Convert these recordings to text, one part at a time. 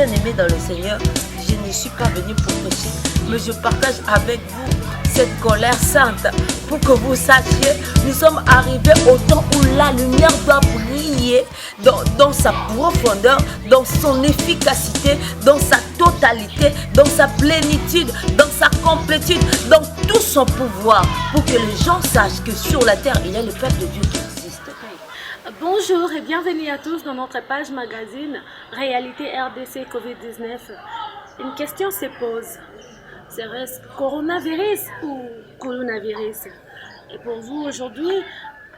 bien-aimés dans le Seigneur, je ne suis pas venue pour prêcher, mais je partage avec vous cette colère sainte pour que vous sachiez, nous sommes arrivés au temps où la lumière doit briller dans sa profondeur, dans son efficacité, dans sa totalité, dans sa plénitude, dans sa complétude, dans tout son pouvoir, pour que les gens sachent que sur la terre, il y a le peuple de Dieu qui existe. Bonjour et bienvenue à tous dans notre page magazine Réalité RDC Covid-19. Une question se pose. Serait-ce coronavirus ou coronavirus? Et pour vous aujourd'hui,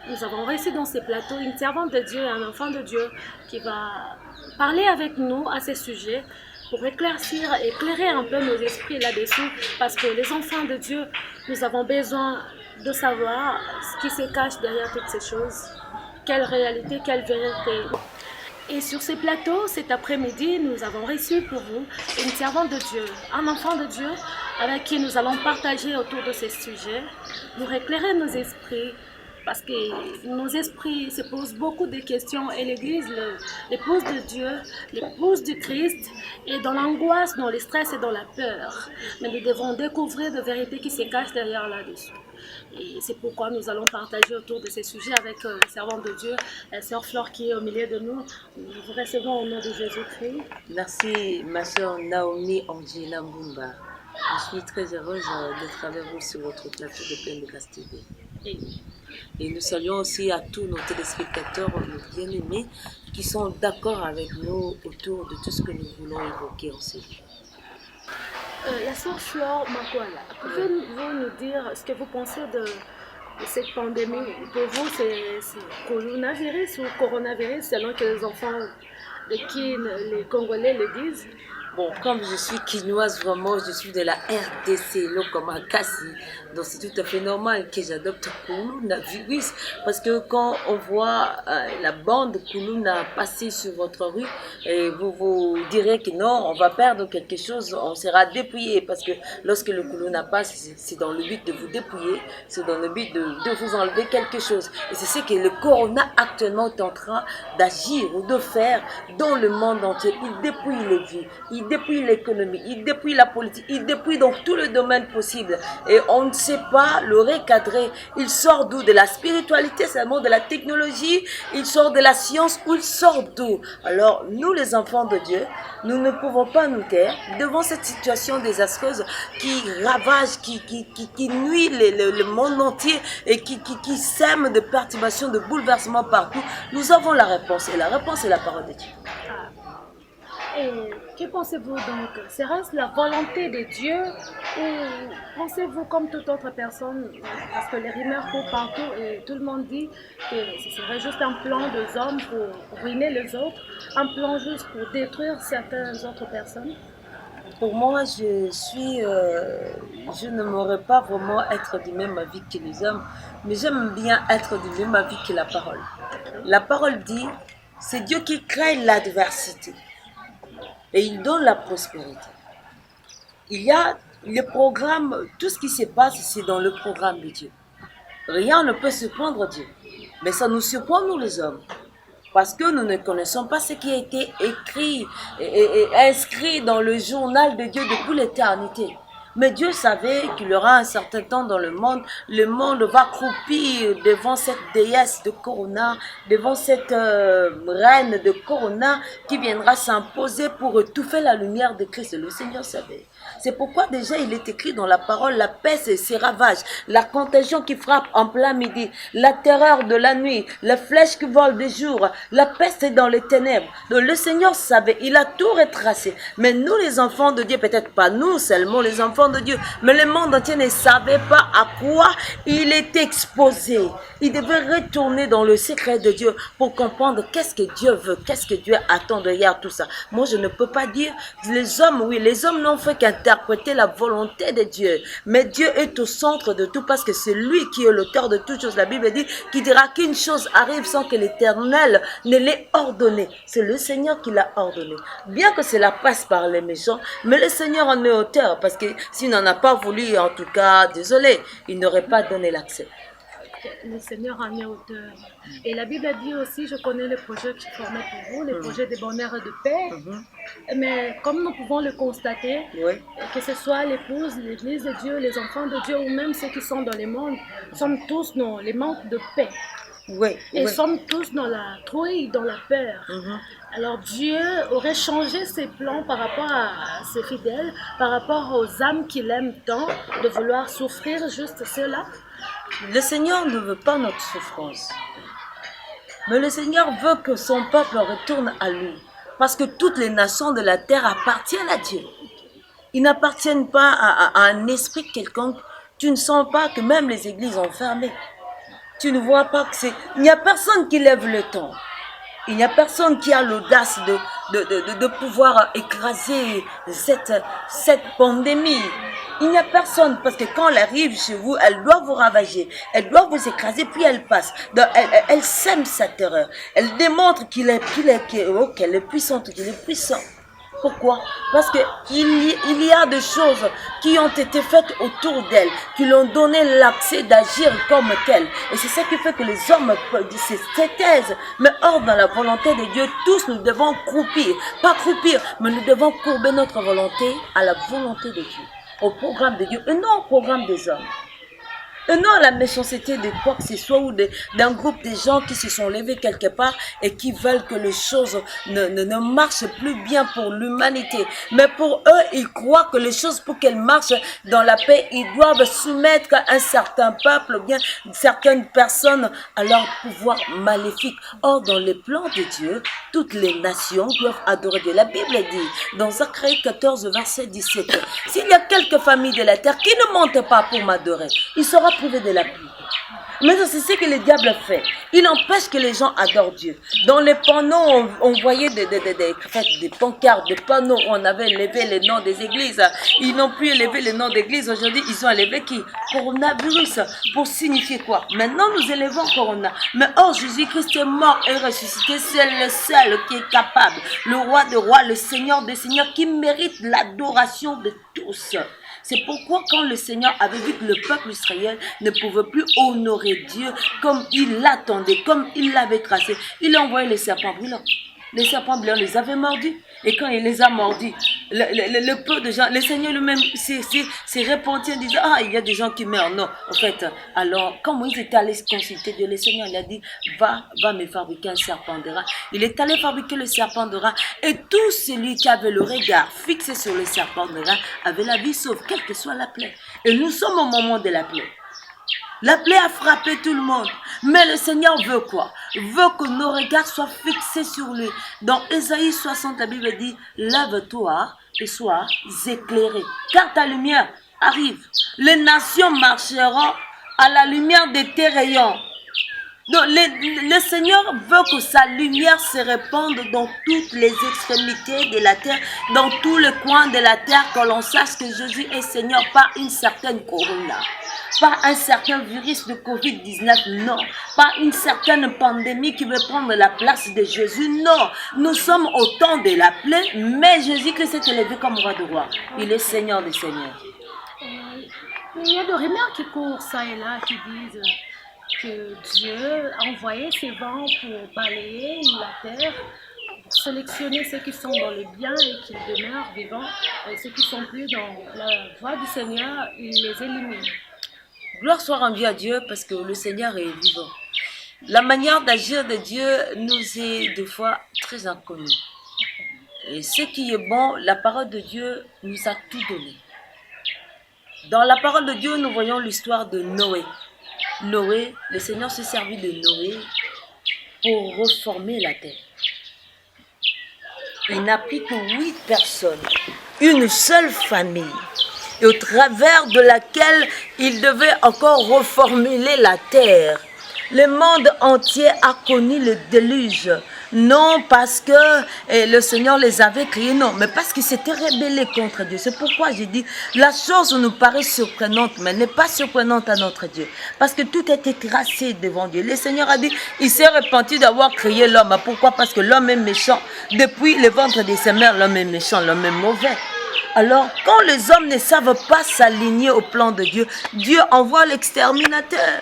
nous avons reçu dans ce plateau une servante de Dieu, un enfant de Dieu qui va parler avec nous à ce sujet pour éclairer un peu nos esprits là-dessus, parce que les enfants de Dieu, nous avons besoin de savoir ce qui se cache derrière toutes ces choses, quelle réalité, quelle vérité. Et sur ce plateau, cet après-midi, nous avons reçu pour vous une servante de Dieu, un enfant de Dieu avec qui nous allons partager autour de ces sujets pour éclairer nos esprits, parce que nos esprits se posent beaucoup de questions et l'Église, l'épouse de Dieu, l'épouse du Christ, est dans l'angoisse, dans le stress et dans la peur. Mais nous devons découvrir de vérités qui se cachent derrière là-dessus. Et c'est pourquoi nous allons partager autour de ces sujets avec la servante de Dieu, la sœur Flore qui est au milieu de nous. Nous vous recevons au nom de Jésus-Christ. Merci ma sœur Naomi Angela Mbumba. Je suis très heureuse d'être avec vous sur votre plateau de Pleine de Grâce TV. Et nous saluons aussi à tous nos téléspectateurs, nos bien-aimés, qui sont d'accord avec nous autour de tout ce que nous voulons évoquer ensemble. La sœur Flore Makwala, pouvez-vous nous dire ce que vous pensez de cette pandémie? Pour vous, c'est coronavirus ou coronavirus, selon que les enfants de qui les Congolais le disent? Bon, comme je suis quinoise, vraiment, je suis de la RDC, Lokoma Kassi. Donc c'est tout à fait normal que j'adopte coronavirus. Parce que quand on voit la bande Kuluna passer sur votre rue, et vous vous direz que non, on va perdre quelque chose, on sera dépouillé. Parce que lorsque le Kuluna passe, c'est dans le but de vous dépouiller, c'est dans le but de vous enlever quelque chose. Et c'est ce que le Corona actuellement est en train d'agir ou de faire dans le monde entier. Il dépouille les vies. Il dépouille l'économie, il dépouille la politique, il dépouille donc tout le domaine possible. Et on ne sait pas le recadrer. Il sort d'où? De la spiritualité, seulement de la technologie, il sort de la science, ou il sort d'où? Alors, nous les enfants de Dieu, nous ne pouvons pas nous taire devant cette situation désastreuse qui ravage, qui nuit le monde entier et qui sème de perturbations, de bouleversements partout. Nous avons la réponse, et la réponse est la parole de Dieu. Et que pensez-vous donc? Serait-ce la volonté de Dieu ou pensez-vous comme toute autre personne? Parce que les rumeurs courent partout et tout le monde dit que ce serait juste un plan des hommes pour ruiner les autres, un plan juste pour détruire certaines autres personnes. Pour moi, je ne m'aurais pas vraiment être du même avis que les hommes, mais j'aime bien être du même avis que la parole. La parole dit, c'est Dieu qui crée l'adversité. Et il donne la prospérité. Il y a le programme, tout ce qui se passe, c'est dans le programme de Dieu. Rien ne peut surprendre Dieu. Mais ça nous surprend, nous les hommes. Parce que nous ne connaissons pas ce qui a été écrit et inscrit dans le journal de Dieu depuis l'éternité. Mais Dieu savait qu'il y aura un certain temps dans le monde va croupir devant cette déesse de Corona, devant cette reine de Corona qui viendra s'imposer pour étouffer la lumière de Christ. Le Seigneur savait. C'est pourquoi déjà il est écrit dans la parole, la peste et ses ravages, la contagion qui frappe en plein midi, la terreur de la nuit, les flèches qui volent de jour, la peste est dans les ténèbres. Donc le Seigneur savait, il a tout retracé. Mais nous les enfants de Dieu, peut-être pas nous seulement les enfants de Dieu, mais le monde entier ne savait pas à quoi il était exposé. Il devait retourner dans le secret de Dieu pour comprendre qu'est-ce que Dieu veut, qu'est-ce que Dieu attend derrière tout ça. Moi je ne peux pas dire, les hommes, oui, les hommes n'ont fait qu'interpréter la volonté de Dieu. Mais Dieu est au centre de tout parce que c'est lui qui est l'auteur de toutes choses. La Bible dit qu'il dira qu'une chose arrive sans que l'Éternel ne l'ait ordonné. C'est le Seigneur qui l'a ordonné. Bien que cela passe par les méchants, mais le Seigneur en est auteur parce que s'il n'en a pas voulu, en tout cas, désolé, il n'aurait pas donné l'accès. le Seigneur en est auteur. Et la Bible dit aussi, je connais les projets que je formais pour vous, les projets de bonheur et de paix. Mais comme nous pouvons le constater, Oui. que ce soit l'épouse, l'église de Dieu, les enfants de Dieu ou même ceux qui sont dans le monde, sommes tous dans les manques de paix. Oui. Et Oui. sommes tous dans la trouille, dans la peur. Alors Dieu aurait changé ses plans par rapport à ses fidèles, par rapport aux âmes qu'il aime tant, de vouloir souffrir juste cela. Le Seigneur ne veut pas notre souffrance. Mais le Seigneur veut que son peuple retourne à lui. Parce que toutes les nations de la terre appartiennent à Dieu. Ils n'appartiennent pas à un esprit quelconque. Tu ne sens pas que même les églises ont fermé. Tu ne vois pas que c'est... Il n'y a personne qui lève le ton. Il n'y a personne qui a l'audace de pouvoir écraser cette pandémie. Il n'y a personne, parce que quand elle arrive chez vous, elle doit vous ravager, elle doit vous écraser, puis elle passe. Donc, elle sème sa terreur. Elle démontre qu'elle est puissante, qu'il est puissant. Pourquoi? Parce qu'il y a des choses qui ont été faites autour d'elle, qui lui ont donné l'accès d'agir comme telle. Et c'est ça qui fait que les hommes se taisent. Mais hors dans la volonté de Dieu, tous nous devons croupir. Pas croupir, mais nous devons courber notre volonté à la volonté de Dieu, au programme de Dieu, et non au programme des hommes. Et non à la méchanceté de quoi que ce soit ou d'un groupe de gens qui se sont levés quelque part et qui veulent que les choses ne marchent plus bien pour l'humanité. Mais pour eux, ils croient que les choses, pour qu'elles marchent dans la paix, ils doivent soumettre un certain peuple ou bien certaines personnes à leur pouvoir maléfique. Or, dans les plans de Dieu, toutes les nations doivent adorer Dieu. La Bible dit dans Zacharie 14, verset 17, s'il y a quelques familles de la terre qui ne montent pas pour m'adorer, il sera privé de la pluie. Mais c'est ce que le diable fait. Il empêche que les gens adorent Dieu. Dans les panneaux, on voyait des pancartes, des panneaux où on avait élevé les noms des églises. Ils n'ont plus élevé les noms d'églises. Aujourd'hui, ils ont élevé qui? Coronavirus. Pour signifier quoi? Maintenant, nous élevons Corona. Mais or, Jésus-Christ est mort et ressuscité. C'est le seul qui est capable. Le roi des rois, le Seigneur des seigneurs, qui mérite l'adoration de tous. C'est pourquoi quand le Seigneur avait vu que le peuple israélien ne pouvait plus honorer Dieu comme il l'attendait, comme il l'avait tracé, il a envoyé les serpents brûlants. Les serpents brûlants les avaient mordus. Et quand il les a mordus, le peu de gens, le Seigneur lui-même s'est repenti en disant, ah, il y a des gens qui meurent. Non, en fait, alors, quand Moïse était allé consulter Dieu, le Seigneur lui a dit, va me fabriquer un serpent de rat. Il est allé fabriquer le serpent de rat. Et tout celui qui avait le regard fixé sur le serpent de rat avait la vie sauve, quelle que soit la plaie. Et nous sommes au moment de la plaie. La plaie a frappé tout le monde. Mais le Seigneur veut quoi? Veut que nos regards soient fixés sur lui. Dans Ésaïe 60, la Bible dit, lève-toi et sois éclairé, car ta lumière arrive. Les nations marcheront à la lumière de tes rayons. Donc, le Seigneur veut que sa lumière se répande dans toutes les extrémités de la terre, dans tous les coins de la terre, que l'on sache que Jésus est Seigneur par une certaine corona, par un certain virus de Covid-19, non, par une certaine pandémie qui veut prendre la place de Jésus, non. Nous sommes au temps de la plaie, mais Jésus-Christ s'est élevé comme roi de roi. Il est Seigneur des seigneurs. Il y a des rumeurs qui courent ça et là qui disent que Dieu a envoyé ses vents pour balayer la terre, pour sélectionner ceux qui sont dans le bien et qui demeurent vivants, et ceux qui sont plus dans la voie du Seigneur, il les élimine. Gloire soit rendue à Dieu parce que le Seigneur est vivant. La manière d'agir de Dieu nous est des fois très inconnue. Et ce qui est bon, la parole de Dieu nous a tout donné. Dans la parole de Dieu, nous voyons l'histoire de Noé. Noé, le Seigneur s'est servi de Noé pour reformer la terre. Il n'a pris que 8 personnes, une seule famille, et au travers de laquelle il devait encore reformuler la terre. Le monde entier a connu le déluge. Non parce que le Seigneur les avait créés, non, mais parce qu'ils s'étaient rebellés contre Dieu. C'est pourquoi j'ai dit, la chose nous paraît surprenante, mais n'est pas surprenante à notre Dieu. Parce que tout était tracé devant Dieu. Le Seigneur a dit, il s'est repenti d'avoir créé l'homme. Pourquoi? Parce que l'homme est méchant. Depuis le ventre de sa mères, l'homme est méchant, l'homme est mauvais. Alors, quand les hommes ne savent pas s'aligner au plan de Dieu, Dieu envoie l'exterminateur.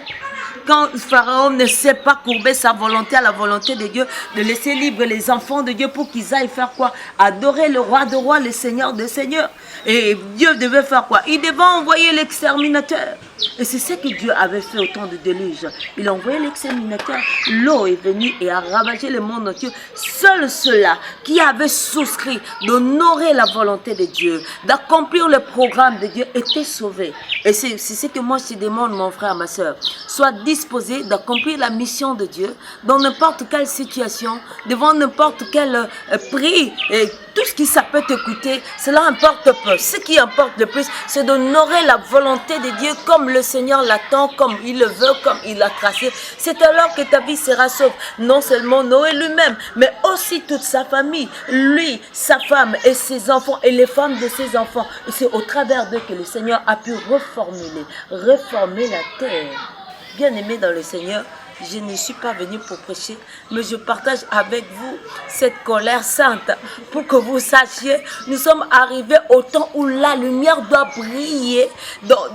quand Pharaon ne sait pas courber sa volonté à la volonté de Dieu, de laisser libre les enfants de Dieu pour qu'ils aillent faire quoi? Adorer le roi de rois, le seigneur des seigneurs. Et Dieu devait faire quoi? Il devait envoyer l'exterminateur. Et c'est ce que Dieu avait fait au temps du déluge. Il a envoyé l'exterminateur. L'eau est venue et a ravagé le monde entier. Seuls ceux-là qui avaient souscrit d'honorer la volonté de Dieu, d'accomplir le programme de Dieu, étaient sauvés. Et c'est ce que moi je te demande, mon frère, ma soeur. Sois disposé d'accomplir la mission de Dieu dans n'importe quelle situation, devant n'importe quel prix. Et tout ce qui ça peut te coûter, cela importe peu. Ce qui importe le plus, c'est d'honorer la volonté de Dieu comme le Seigneur l'attend, comme il le veut, comme il l'a tracé. C'est alors que ta vie sera sauve. Non seulement Noé lui-même, mais aussi toute sa famille, lui, sa femme et ses enfants et les femmes de ses enfants. Et c'est au travers d'eux que le Seigneur a pu reformer la terre. Bien-aimés dans le Seigneur, je ne suis pas venu pour prêcher, mais je partage avec vous cette colère sainte pour que vous sachiez, nous sommes arrivés au temps où la lumière doit briller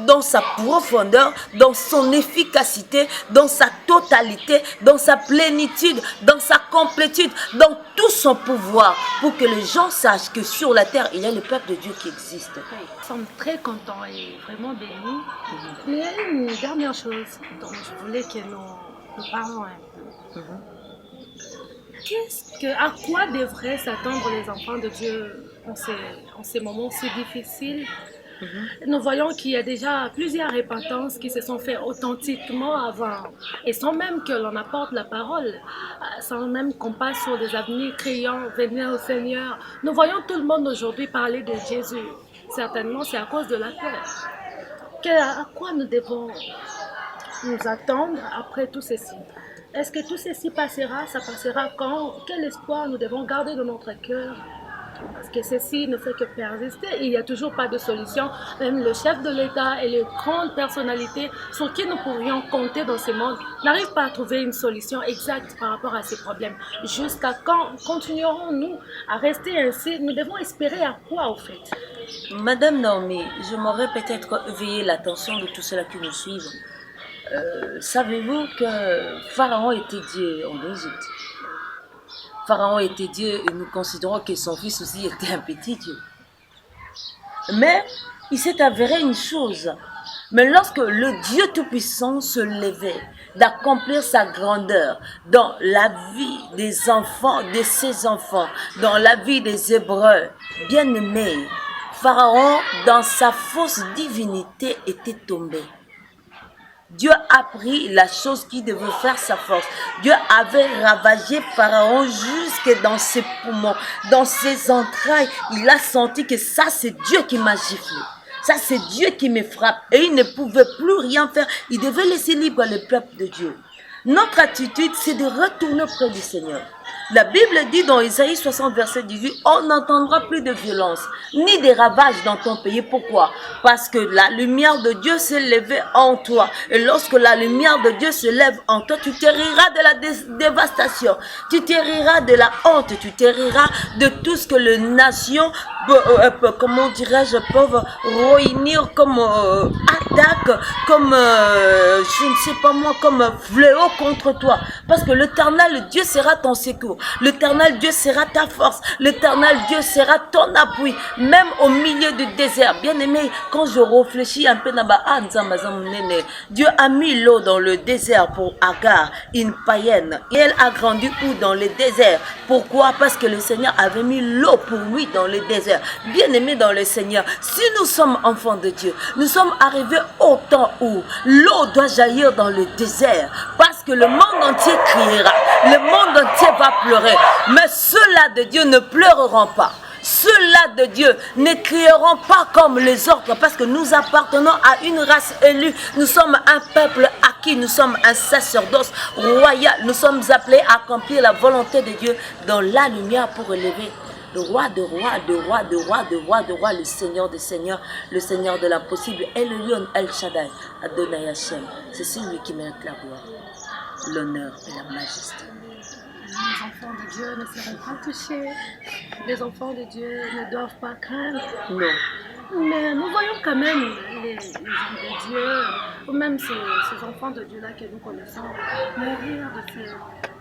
dans sa profondeur, dans son efficacité, dans sa totalité, dans sa plénitude, dans sa complétude, dans tout son pouvoir, pour que les gens sachent que sur la terre, il y a le peuple de Dieu qui existe. Nous sommes très contents et vraiment bénis. Mais il y a une dernière chose dont je voulais que nous parlons un peu. À quoi devraient s'attendre les enfants de Dieu en ces moments si difficiles? Nous voyons qu'il y a déjà plusieurs repentances qui se sont faites authentiquement avant, et sans même que l'on apporte la parole, sans même qu'on passe sur des avenues criant « Venez au Seigneur ». Nous voyons tout le monde aujourd'hui parler de Jésus. Certainement, c'est à cause de la terre. À quoi nous devons nous attendre après tout ceci? Est-ce que tout ceci passera? Ça passera quand? Quel espoir nous devons garder dans notre cœur? Parce que ceci ne fait que persister. Il n'y a toujours pas de solution. Même le chef de l'État et les grandes personnalités sur qui nous pourrions compter dans ce monde n'arrivent pas à trouver une solution exacte par rapport à ces problèmes. Jusqu'à quand continuerons-nous à rester ainsi? Nous devons espérer à quoi au fait? Madame Naomi, je m'aurais peut-être éveillé l'attention de tous ceux-là qui nous suivent. Savez-vous que Pharaon était Dieu en Égypte? Pharaon était Dieu et nous considérons que son fils aussi était un petit Dieu. Mais il s'est avéré une chose. Mais lorsque le Dieu Tout-Puissant se levait d'accomplir sa grandeur dans la vie des enfants, de ses enfants, dans la vie des Hébreux, bien-aimés, Pharaon, dans sa fausse divinité, était tombé. Dieu a pris la chose qui devait faire sa force. Dieu avait ravagé Pharaon jusque dans ses poumons, dans ses entrailles. Il a senti que ça, c'est Dieu qui m'a giflé. Ça, c'est Dieu qui me frappe. Et il ne pouvait plus rien faire. Il devait laisser libre le peuple de Dieu. Notre attitude, c'est de retourner auprès du Seigneur. La Bible dit dans Isaïe 60, verset 18, on n'entendra plus de violence, ni des ravages dans ton pays. Pourquoi? Parce que la lumière de Dieu s'est levée en toi. Et lorsque la lumière de Dieu se lève en toi, tu te riras de la dévastation, tu te riras de la honte, tu te riras de tout ce que les nations, comment dirais-je, peuvent réunir comme attaque, comme, je ne sais pas moi, comme fléau contre toi. Parce que l'Éternel Dieu sera ton secours. L'Éternel Dieu sera ta force. L'Éternel Dieu sera ton appui. Même au milieu du désert. Bien aimé, quand je réfléchis un peu, Dieu a mis l'eau dans le désert pour Agar, une païenne. Et elle a grandi où? Dans le désert. Pourquoi? Parce que le Seigneur avait mis l'eau pour lui dans le désert. Bien aimé dans le Seigneur, si nous sommes enfants de Dieu, nous sommes arrivés au temps où l'eau doit jaillir dans le désert. Parce que le monde entier criera. Le monde entier va pleurer. Mais ceux-là de Dieu ne pleureront pas. Ceux-là de Dieu ne crieront pas comme les autres parce que nous appartenons à une race élue. Nous sommes un peuple acquis. Nous sommes un sacerdoce royal. Nous sommes appelés à accomplir la volonté de Dieu dans la lumière pour élever le roi de rois, de rois, de rois, de rois, de rois, le Seigneur des seigneurs, le Seigneur de l'impossible et le lion El Shaddai, Adonai Hashem. C'est celui qui mérite la gloire, l'honneur et la majesté. Les enfants de Dieu ne seront pas touchés. Les enfants de Dieu ne doivent pas craindre. Non. Mais nous voyons quand même les hommes de Dieu ou même ces enfants de Dieu-là que nous connaissons, mourir de cette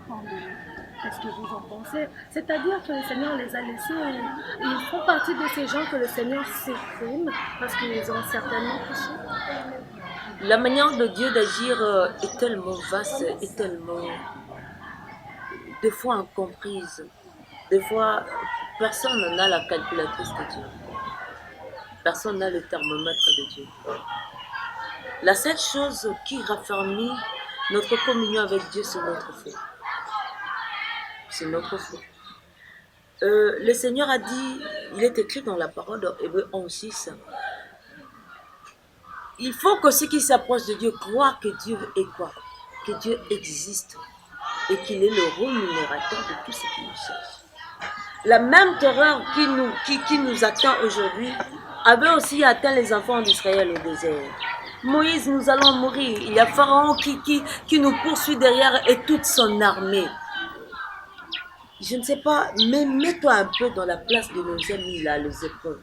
pandémie. Qu'est-ce que vous en pensez? C'est-à-dire que le Seigneur les a laissés, ils font partie de ces gens que le Seigneur supprime parce qu'ils ont certainement péché. La manière de Dieu d'agir est tellement vaste, est tellement des fois incomprise. Des fois, personne n'a la calculatrice de Dieu. Personne n'a le thermomètre de Dieu. La seule chose qui raffermit notre communion avec Dieu, c'est notre foi. C'est notre foi. Le Seigneur a dit, il est écrit dans la parole de Hébreux 11:6, il faut que ceux qui s'approchent de Dieu croient que Dieu est quoi? Que Dieu existe et qu'il est le rémunérateur de tout ce qui nous cherche. La même terreur qui nous attend aujourd'hui avait aussi atteint les enfants d'Israël au désert. Moïse, nous allons mourir. Il y a Pharaon qui nous poursuit derrière et toute son armée. Je ne sais pas, mais mets-toi un peu dans la place de nos amis là, les épreuves.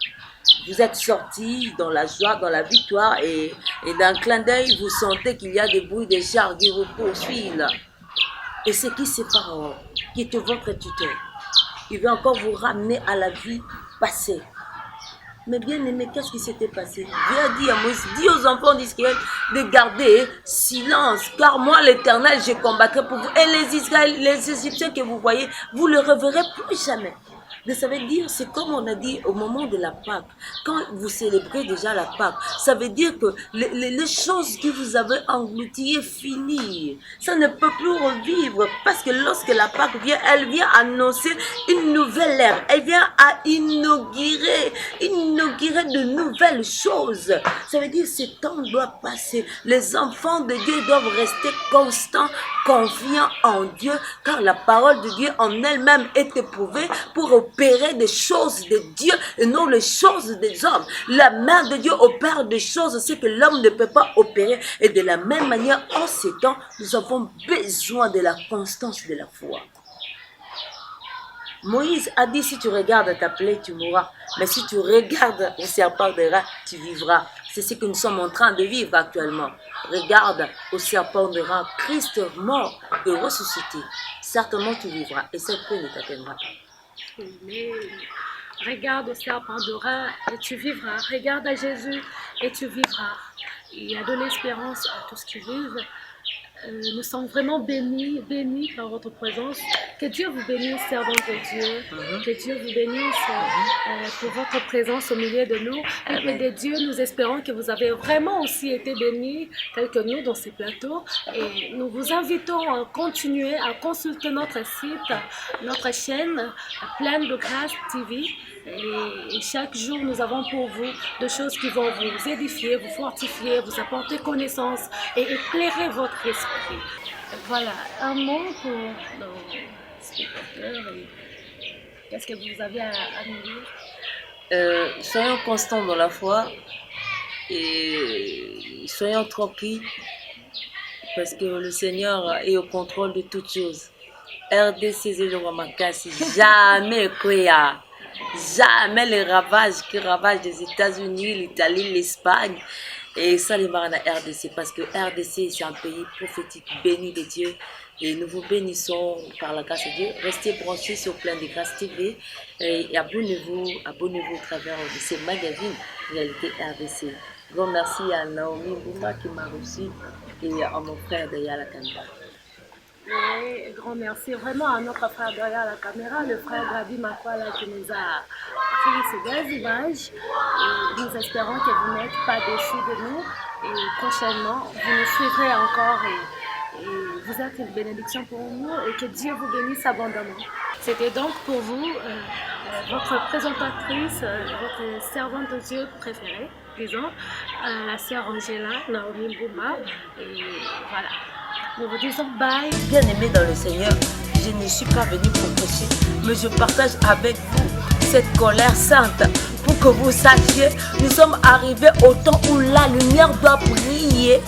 Vous êtes sortis dans la joie, dans la victoire et d'un clin d'œil, vous sentez qu'il y a des bruits des chars qui vous poursuivent là. Et c'est qui c'est Pharaon, qui est votre tuteur. Il veut encore vous ramener à la vie passée. Mais bien aimé, qu'est-ce qui s'était passé? Dieu a dit à Moïse, dis aux enfants d'Israël de garder silence, car moi l'Éternel, je combattrai pour vous. Et les Égyptiens que vous voyez, vous ne les reverrez plus jamais. Mais ça veut dire, c'est comme on a dit au moment de la Pâque, quand vous célébrez déjà la Pâque, ça veut dire que les choses que vous avez englouties est fini. Ça ne peut plus revivre parce que lorsque la Pâque vient, elle vient annoncer une nouvelle ère. Elle vient à inaugurer de nouvelles choses. Ça veut dire que ce temps doit passer. Les enfants de Dieu doivent rester constants, confiants en Dieu, car la parole de Dieu en elle-même est éprouvée pour opérer des choses de Dieu et non les choses des hommes. La main de Dieu opère des choses, c'est que l'homme ne peut pas opérer. Et de la même manière, en ces temps, nous avons besoin de la constance de la foi. Moïse a dit, si tu regardes ta plaie, tu mourras. Mais si tu regardes au serpent de rat, tu vivras. C'est ce que nous sommes en train de vivre actuellement. Regarde au serpent de rat, Christ mort et ressuscité. Certainement tu vivras et cette plaie ne t'atteindra pas. Mais regarde au serpent de rat et tu vivras. Regarde à Jésus et tu vivras. Il y a de l'espérance à tous qui vivent. Nous sommes vraiment bénis par votre présence. Que Dieu vous bénisse, servants de Dieu. Que Dieu vous bénisse pour votre présence au milieu de nous. Et de Dieu, nous espérons que vous avez vraiment aussi été bénis, tels que nous, dans ces plateaux. Et nous vous invitons à continuer à consulter notre site, notre chaîne, Pleine de Grâce TV. Et chaque jour, nous avons pour vous des choses qui vont vous édifier, vous fortifier, vous apporter connaissance et éclairer votre esprit. Voilà, un mot pour nos spectateurs. Qu'est-ce que vous avez à nous dire? Soyons constants dans la foi et soyons tranquilles parce que le Seigneur est au contrôle de toutes choses. RDC Zéloramakasi, jamais quoi. Jamais les ravages qui ravagent les États-Unis, l'Italie, l'Espagne. Et ça, les marins à RDC, parce que RDC, c'est un pays prophétique béni de Dieu. Et nous vous bénissons par la grâce de Dieu. Restez branchés sur Pleine de Grâce TV et abonnez-vous au travers de ces magazines Réalité RDC. Grand merci à Naomi Bouma qui m'a reçu et à mon frère derrière la caméra. Et grand merci vraiment à notre frère derrière la caméra, le frère Gabi Makwala qui nous a pris ces belles images. Et nous espérons que vous n'êtes pas déçus de nous. Et prochainement, vous nous suivrez encore et vous êtes une bénédiction pour nous et que Dieu vous bénisse abondamment. C'était donc pour vous votre présentatrice, votre servante de Dieu préférée, disons, la sœur Angela, Naomi Bouma. Et voilà. Nous vous disons bye. Bien aimé dans le Seigneur, je ne suis pas venue pour prêcher, mais je partage avec vous cette colère sainte pour que vous sachiez, nous sommes arrivés au temps où la lumière doit briller.